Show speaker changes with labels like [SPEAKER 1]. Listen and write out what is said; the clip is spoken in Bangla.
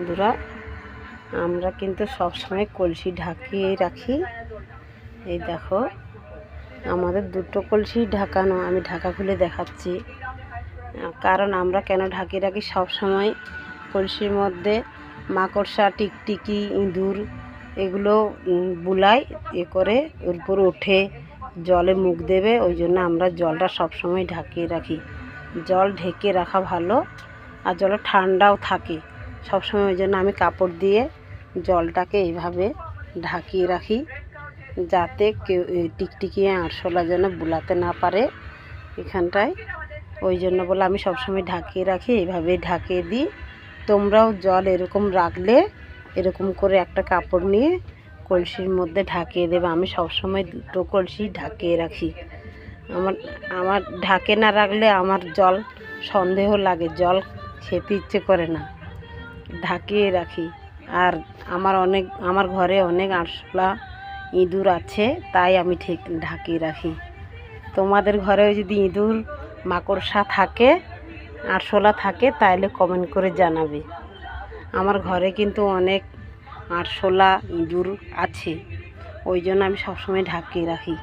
[SPEAKER 1] বন্ধুরা, আমরা কিন্তু সবসময় কলসি ঢাকিয়ে রাখি। এই দেখো, আমাদের দুটো কলসি ঢাকানো। আমি ঢাকা খুলে দেখাচ্ছি, কারণ আমরা কেন ঢাকিয়ে রাখি। সবসময় কলসির মধ্যে মাকড়সা, টিকটিকি, ইঁদুর এগুলো বুলায়, করে ওর উপর ওঠে, জলে মুখ দেবে। ওই জন্য আমরা জলটা সবসময় ঢাকিয়ে রাখি। জল ঢেকে রাখা ভালো, আর জল ঠান্ডাও থাকে সবসময়। ওই জন্য আমি কাপড় দিয়ে জলটাকে এইভাবে ঢাকিয়ে রাখি, যাতে কেউ টিকটিকি, আরশোলা যেন বুলাতে না পারে এখানটায়। ওই জন্য বলে আমি সবসময় ঢাকিয়ে রাখি, এইভাবে ঢাকিয়ে দিই। তোমরাও জল এরকম রাখলে এরকম করে একটা কাপড় নিয়ে কলসির মধ্যে ঢাকিয়ে দেবে। আমি সবসময় দুটো কলসি ঢাকিয়ে রাখি। আমার ঢাকে না রাখলে আমার জল সন্দেহ লাগে, জল খেতে ইচ্ছে করে না, ঢাকিয়ে রাখি। আর আমার ঘরে অনেক আরশোলা, ইঁদুর আছে, তাই আমি ঠিক ঢাকিয়ে রাখি। তোমাদের ঘরেও যদি ইঁদুর, মাকড়সা থাকে, আরশোলা থাকে, তাহলে কমেন্ট করে জানাবে। আমার ঘরে কিন্তু অনেক আরশোলা, ইঁদুর আছে, ওই জন্য আমি সবসময় ঢাকিয়ে রাখি।